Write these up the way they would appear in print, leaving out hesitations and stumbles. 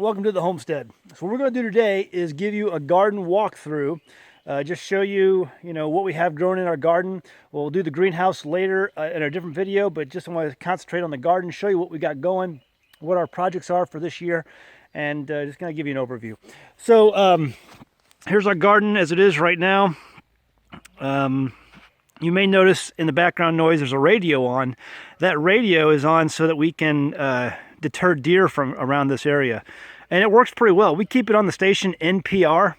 welcome to the homestead. So what we're going to do today is give you a garden walkthrough. Just show you, what we have growing in our garden. We'll do the greenhouse later in a different video, but just want to concentrate on the garden, show you what we got going, what our projects are for this year, and just going to give you an overview. So here's our garden as it is right now. You may notice in the background noise there's a radio on. That radio is on so that we can deter deer from around this area, and it works pretty well. We keep it on the station NPR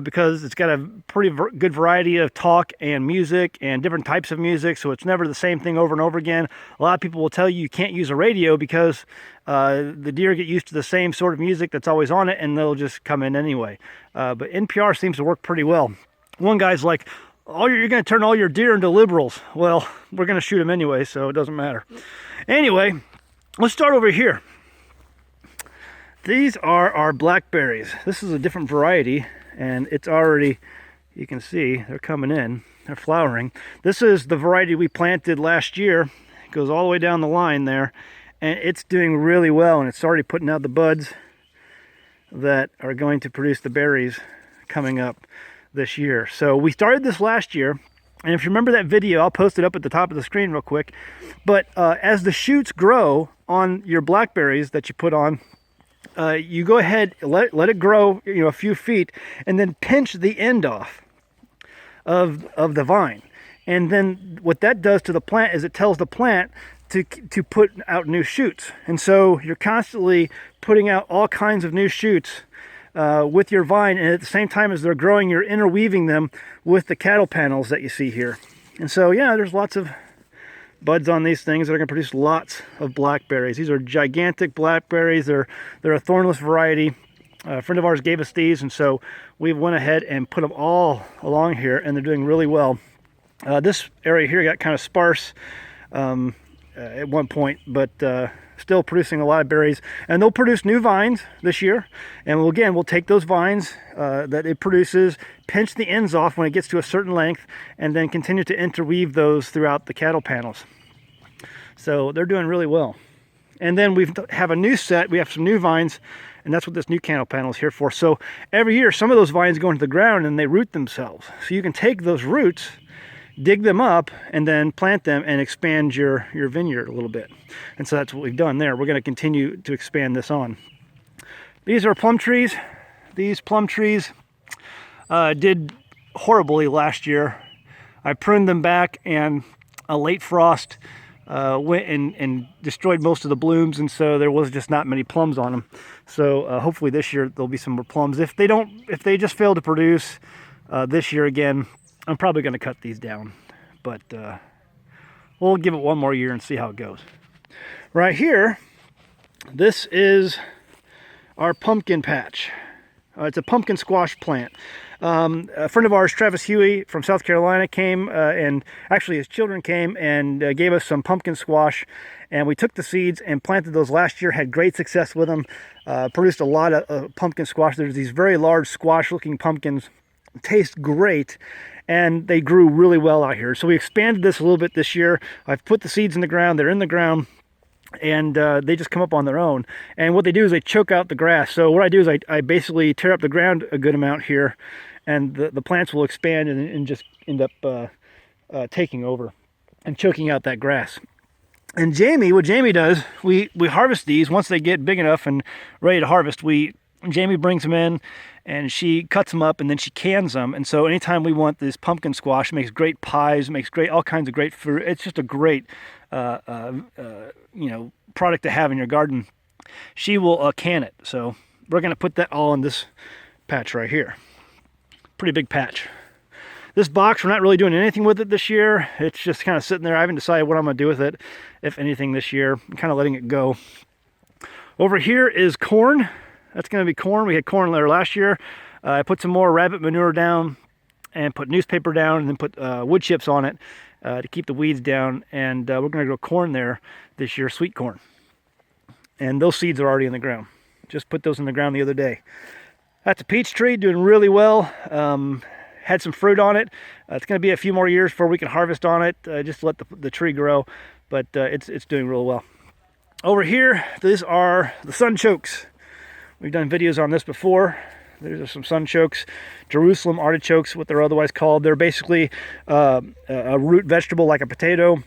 because it's got a pretty good variety of talk and music and different types of music, so it's never the same thing over and over again. A lot of people will tell you you can't use a radio because the deer get used to the same sort of music that's always on it, and they'll just come in anyway. But NPR seems to work pretty well. One guy's like, you're going to turn all your deer into liberals. Well, we're going to shoot them anyway, so it doesn't matter. Anyway, let's start over here. These are our blackberries. This is a different variety, and it's already, you can see, they're coming in. They're flowering. This is the variety we planted last year. It goes all the way down the line there, and it's doing really well, and it's already putting out the buds that are going to produce the berries coming up this year. So we started this last year, and if you remember that video, I'll post it up at the top of the screen real quick. But as the shoots grow on your blackberries that you put on, you go ahead, let it grow, a few feet, and then pinch the end off of the vine. And then what that does to the plant is it tells the plant to put out new shoots. And so you're constantly putting out all kinds of new shoots with your vine, and at the same time as they're growing, you're interweaving them with the cattle panels that you see here. And so, yeah, there's lots of buds on these things that are going to produce lots of blackberries. These are gigantic blackberries. They're a thornless variety. A friend of ours gave us these, and so we went ahead and put them all along here, and they're doing really well. This area here got kind of sparse at one point, but still producing a lot of berries, and they'll produce new vines this year. And we'll take those vines that it produces, pinch the ends off when it gets to a certain length, and then continue to interweave those throughout the cattle panels. So they're doing really well. And then we have a new set. We have some new vines, and that's what this new cattle panel is here for. So every year, some of those vines go into the ground and they root themselves. So you can take those roots, dig them up, and then plant them and expand your vineyard a little bit. And so that's what we've done there. We're going to continue to expand this on. These are plum trees. These plum trees did horribly last year. I pruned them back, and a late frost went and destroyed most of the blooms, and so there was just not many plums on them. So hopefully this year there'll be some more plums. If they just fail to produce this year again, I'm probably going to cut these down, but we'll give it one more year and see how it goes. Right here, this is our pumpkin patch. It's a pumpkin squash plant. A friend of ours, Travis Huey from South Carolina, came and actually his children came and gave us some pumpkin squash, and we took the seeds and planted those last year, had great success with them, produced a lot of pumpkin squash. There's these very large squash-looking pumpkins, taste great, and they grew really well out here. So we expanded this a little bit this year. I've put the seeds in the ground. They're in the ground, and they just come up on their own. And what they do is they choke out the grass. So what I do is I basically tear up the ground a good amount here, and the plants will expand and just end up taking over and choking out that grass. And what Jamie does, we harvest these once they get big enough and ready to harvest. Jamie brings them in, and she cuts them up, and then she cans them. And so anytime we want this pumpkin squash, it makes great pies, makes all kinds of great fruit. It's just a great product to have in your garden. She will can it. So we're going to put that all in this patch right here. Pretty big patch. This box, we're not really doing anything with it this year. It's just kind of sitting there. I haven't decided what I'm going to do with it, if anything, this year. I'm kind of letting it go. Over here is corn. That's going to be corn. We had corn there last year. I put some more rabbit manure down and put newspaper down and then put wood chips on it to keep the weeds down. And we're going to grow corn there this year, sweet corn. And those seeds are already in the ground. Just put those in the ground the other day. That's a peach tree, doing really well. Had some fruit on it. It's going to be a few more years before we can harvest on it. Just to let the tree grow. But it's doing real well. Over here, these are the sunchokes. We've done videos on this before. There's some sunchokes, Jerusalem artichokes, what they're otherwise called. They're basically a root vegetable like a potato.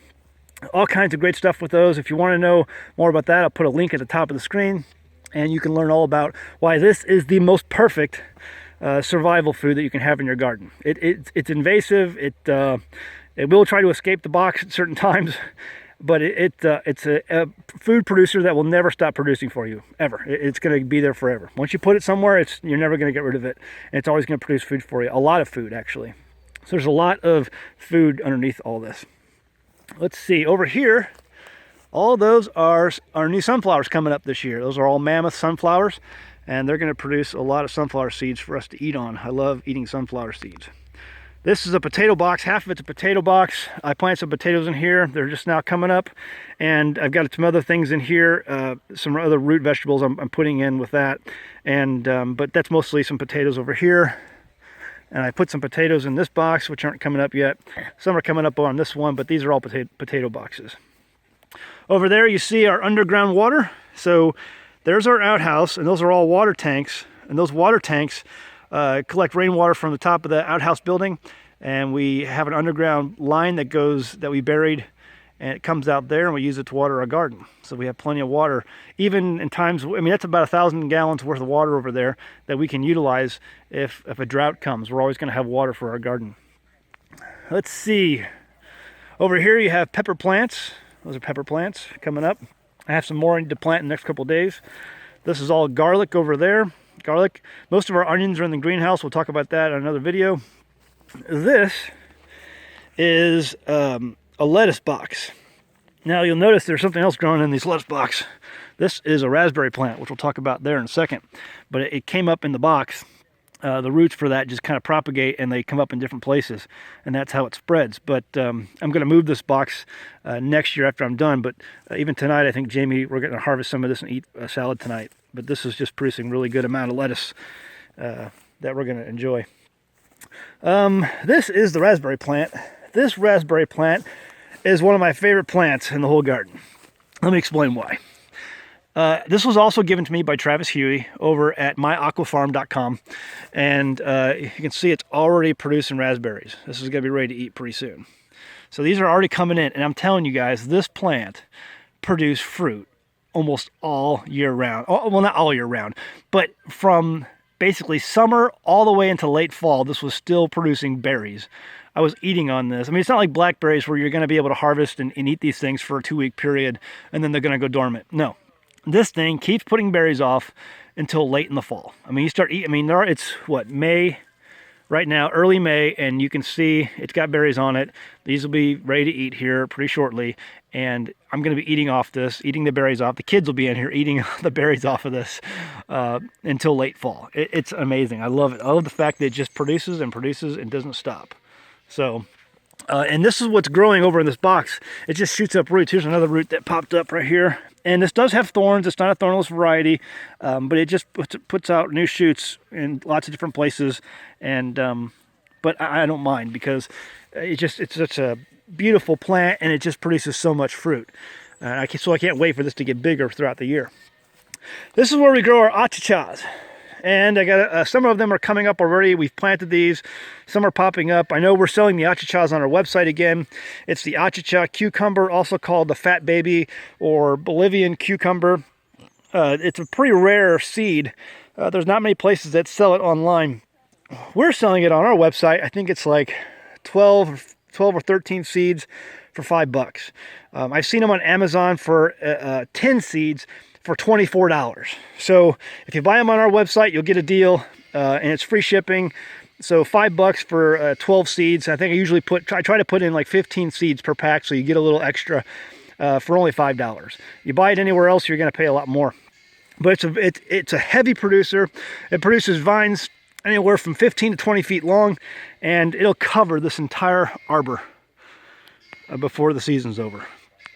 All kinds of great stuff with those. If you want to know more about that, I'll put a link at the top of the screen, and you can learn all about why this is the most perfect survival food that you can have in your garden. It's invasive. It will try to escape the box at certain times, but it's a food producer that will never stop producing for you, ever. It's going to be there forever. Once you put it somewhere, you're never going to get rid of it, and it's always going to produce food for you. A lot of food, actually. So there's a lot of food underneath all this. Let's see, over here, all those are our new sunflowers coming up this year. Those are all mammoth sunflowers, and they're going to produce a lot of sunflower seeds for us to eat on. I love eating sunflower seeds. This is a potato box. Half of it's a potato box. I planted some potatoes in here. They're just now coming up. And I've got some other things in here, some other root vegetables I'm putting in with that. And but that's mostly some potatoes over here. And I put some potatoes in this box, which aren't coming up yet. Some are coming up on this one, but these are all potato boxes. Over there you see our underground water. So there's our outhouse, and those are all water tanks. And those water tanks collect rainwater from the top of the outhouse building, and we have an underground line that we buried, and it comes out there, and we use it to water our garden. So we have plenty of water, even in times, I mean, that's about 1,000 gallons worth of water over there that we can utilize if a drought comes. We're always going to have water for our garden. Let's see. Over here you have pepper plants. Those are pepper plants coming up. I have some more I need to plant in the next couple of days. This is all garlic over there. Garlic. Most of our onions are in the greenhouse. We'll talk about that in another video. This is a lettuce box. Now you'll notice there's something else growing in these lettuce box. This is a raspberry plant, which we'll talk about there in a second. But it came up in the box. The roots for that just kind of propagate, and they come up in different places, and that's how it spreads. But I'm going to move this box next year after I'm done. But even tonight, I think Jamie, we're going to harvest some of this and eat a salad tonight. But this is just producing really good amount of lettuce that we're going to enjoy. This is the raspberry plant. This raspberry plant is one of my favorite plants in the whole garden. Let me explain why. This was also given to me by Travis Huey over at myaquafarm.com, and you can see it's already producing raspberries. This is going to be ready to eat pretty soon. So these are already coming in, and I'm telling you guys, this plant produced fruit almost all year round. Well, not all year round, but from basically summer all the way into late fall, this was still producing berries. I was eating on this. I mean, it's not like blackberries where you're going to be able to harvest and eat these things for a 2-week period, and then they're going to go dormant. No. This thing keeps putting berries off until late in the fall. I mean, you start eating, I mean, it's what, May right now, early May, and you can see it's got berries on it. These will be ready to eat here pretty shortly, and I'm going to be eating the berries off. The kids will be in here eating the berries off of this until late fall. It's amazing. I love it. I love the fact that it just produces and produces and doesn't stop. So, and this is what's growing over in this box. It just shoots up roots. Here's another root that popped up right here. And this does have thorns. It's not a thornless variety, but it just puts out new shoots in lots of different places. And but I don't mind, because it's such a beautiful plant, and it just produces so much fruit. So I can't wait for this to get bigger throughout the year. This is where we grow our achichas. And I got some of them are coming up already. We've planted these. Some are popping up. I know we're selling the achichas on our website again. It's the achicha cucumber, also called the fat baby or Bolivian cucumber. It's a pretty rare seed. There's not many places that sell it online. We're selling it on our website. I think it's like 12 or 13 seeds for $5. I've seen them on Amazon for 10 seeds for $24. So if you buy them on our website, you'll get a deal, and it's free shipping. So $5 for 12 seeds. I think I usually I try to put in like 15 seeds per pack, so you get a little extra for only $5. You buy it anywhere else, you're going to pay a lot more. But it's a heavy producer. It produces vines anywhere from 15 to 20 feet long, and it'll cover this entire arbor before the season's over.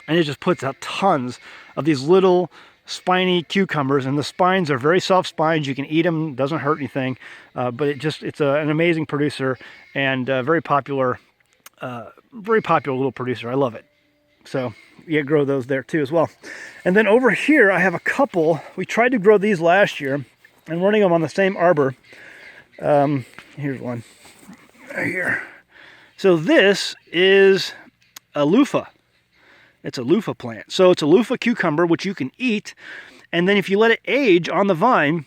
And it just puts out tons of these little spiny cucumbers, and the spines are very soft spines. You can eat them, doesn't hurt anything, but it's an amazing producer, and very popular little producer. I love it. So you grow those there too as well. And then over here I have a couple. We tried to grow these last year, and running them on the same arbor. Here's one right here. So this is a loofah. It's a loofah plant. So it's a loofah cucumber, which you can eat. And then if you let it age on the vine,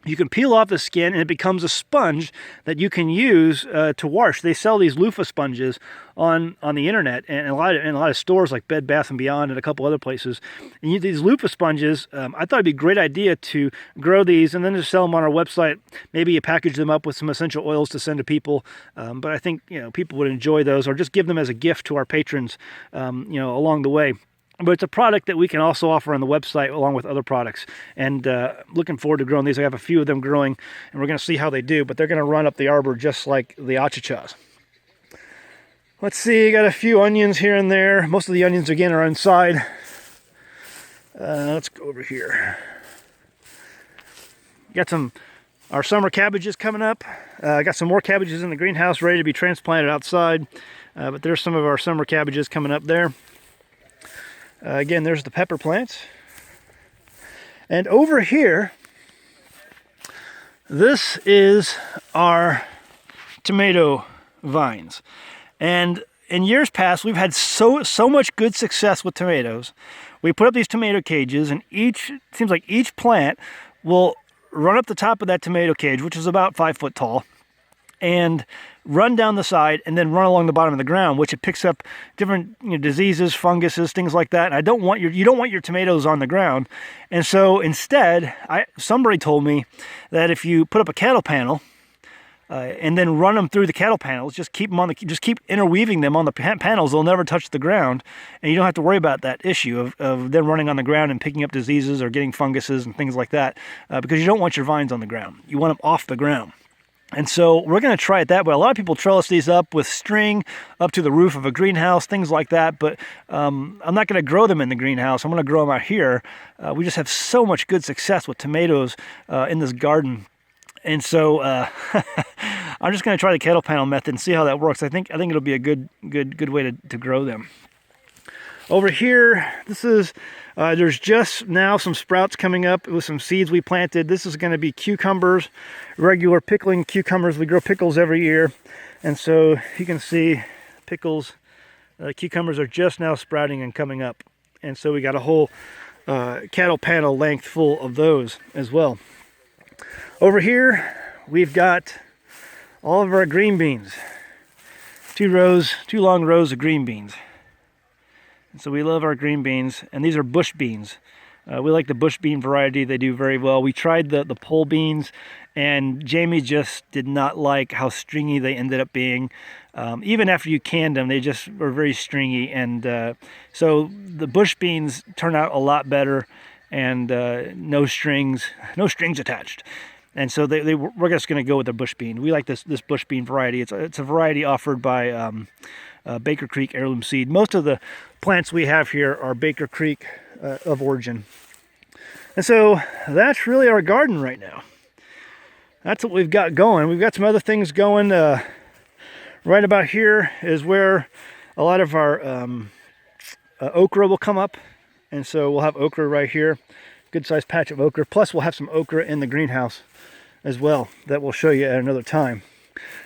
you can peel off the skin and it becomes a sponge that you can use to wash. They sell these loofah sponges on the internet and in a lot of stores like Bed Bath & Beyond and a couple other places. And these loofah sponges, I thought it'd be a great idea to grow these and then just sell them on our website. Maybe you package them up with some essential oils to send to people. But I think people would enjoy those, or just give them as a gift to our patrons along the way. But it's a product that we can also offer on the website along with other products. And looking forward to growing these. I have a few of them growing, and we're going to see how they do. But they're going to run up the arbor just like the achachas. Let's see, got a few onions here and there. Most of the onions, again, are inside. Let's go over here. Got our summer cabbages coming up. I got some more cabbages in the greenhouse ready to be transplanted outside. But there's some of our summer cabbages coming up there. Again, there's the pepper plants. And over here, this is our tomato vines. And in years past, we've had so much good success with tomatoes. We put up these tomato cages, and seems like each plant will run up the top of that tomato cage, which is about 5 foot tall, and run down the side and then run along the bottom of the ground, which it picks up different diseases, funguses, things like that. And you don't want your tomatoes on the ground. And so instead, somebody told me that if you put up a cattle panel and then run them through the cattle panels, just keep interweaving them on the panels, they'll never touch the ground, and you don't have to worry about that issue of them running on the ground and picking up diseases or getting funguses and things like that, because you don't want your vines on the ground. You want them off the ground. And so we're going to try it that way. A lot of people trellis these up with string up to the roof of a greenhouse, things like that. But I'm not going to grow them in the greenhouse. I'm going to grow them out here. We just have so much good success with tomatoes in this garden. And so I'm just going to try the kettle panel method and see how that works. I think it'll be a good way to grow them. Over here, this is, there's just now some sprouts coming up with some seeds we planted. This is going to be cucumbers, regular pickling cucumbers. We grow pickles every year. And so you can see pickles, cucumbers are just now sprouting and coming up. And so we got a whole cattle panel length full of those as well. Over here, we've got all of our green beans. Two long rows of green beans. And so we love our green beans, and these are bush beans. We like the bush bean variety. They do very well. We tried the pole beans, and Jamie just did not like how stringy they ended up being. Even after you canned them, they just were very stringy. And so the bush beans turn out a lot better, and no strings attached. And so we're just going to go with the bush bean. We like this bush bean variety. It's a variety offered by Baker Creek Heirloom Seed. Most of the plants we have here are Baker Creek of origin. And so that's really our garden right now. That's what we've got going. We've got some other things going. Right about here is where a lot of our okra will come up. And so we'll have okra right here. Good sized patch of okra. Plus we'll have some okra in the greenhouse as well that we'll show you at another time.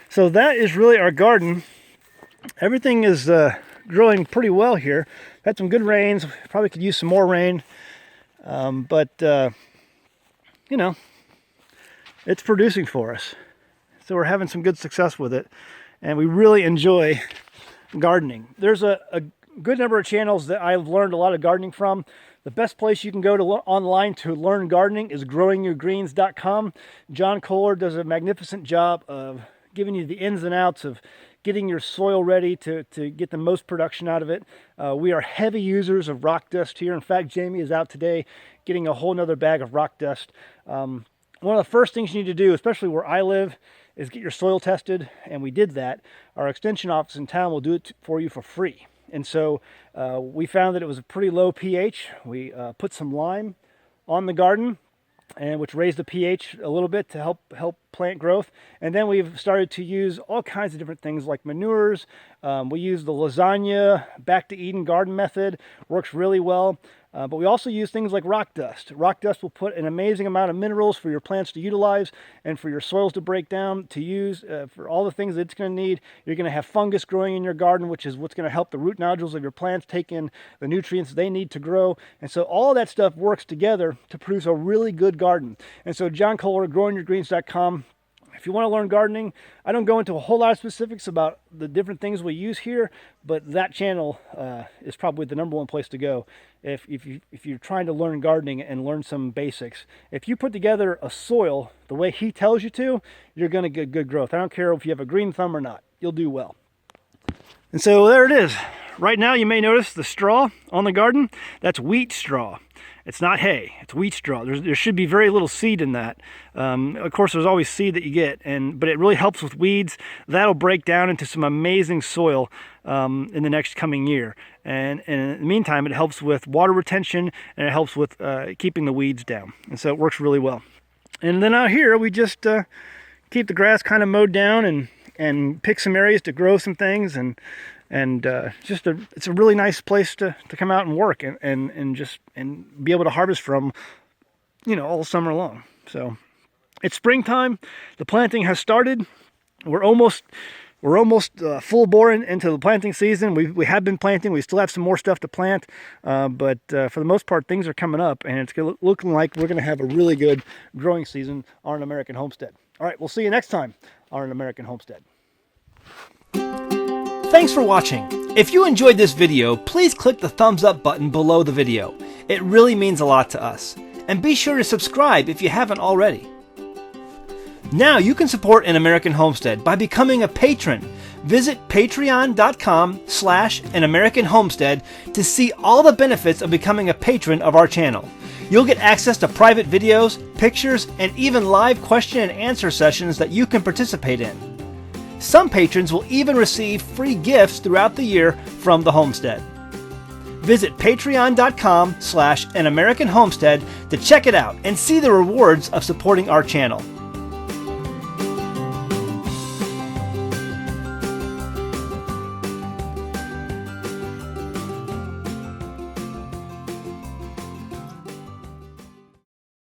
So that is really our garden. Everything is growing pretty well here. Had some good rains. Probably could use some more rain. But it's producing for us. So we're having some good success with it. And we really enjoy gardening. There's a good number of channels that I've learned a lot of gardening from. The best place you can go to online to learn gardening is growingyourgreens.com. John Kohler does a magnificent job of giving you the ins and outs of getting your soil ready to get the most production out of it. We are heavy users of rock dust here. In fact, Jamie is out today getting a whole nother bag of rock dust. One of the first things you need to do, especially where I live, is get your soil tested, and we did that. Our extension office in town will do it for you for free. And so we found that it was a pretty low pH. We put some lime on the garden, and which raised the pH a little bit to help plant growth. And then we've started to use all kinds of different things like manures. We use the Lasagna Back to Eden garden method. Works really well. But we also use things like rock dust. Rock dust will put an amazing amount of minerals for your plants to utilize and for your soils to break down, to use for all the things that it's going to need. You're going to have fungus growing in your garden, which is what's going to help the root nodules of your plants take in the nutrients they need to grow. And so all that stuff works together to produce a really good garden. And so John Kohler, growingyourgreens.com. If you want to learn gardening, I don't go into a whole lot of specifics about the different things we use here, but that channel is probably the #1 place to go if you're trying to learn gardening and learn some basics. If you put together a soil the way he tells you to, you're going to get good growth. I don't care if you have a green thumb or not. You'll do well. And so there it is. Right now you may notice the straw on the garden. That's wheat straw. It's not hay, it's wheat straw. There should be very little seed in that. Of course, there's always seed that you get, but it really helps with weeds. That'll break down into some amazing soil in the next coming year. And in the meantime, it helps with water retention, and it helps with keeping the weeds down. And so it works really well. And then out here, we just keep the grass kind of mowed down and pick some areas to grow some things, and it's a really nice place to come out and work and be able to harvest from, all summer long. So it's springtime. The planting has started. We're almost full bore into the planting season. We have been planting. We still have some more stuff to plant, but for the most part, things are coming up, and it's looking like we're going to have a really good growing season on An American Homestead. All right, we'll see you next time on An American Homestead. Thanks for watching. If you enjoyed this video, please click the thumbs up button below the video. It really means a lot to us. And be sure to subscribe if you haven't already. Now you can support An American Homestead by becoming a patron. Visit patreon.com/AnAmericanHomestead to see all the benefits of becoming a patron of our channel. You'll get access to private videos, pictures, and even live question and answer sessions that you can participate in. Some patrons will even receive free gifts throughout the year from the homestead. Visit patreon.com/AnAmericanHomestead to check it out and see the rewards of supporting our channel.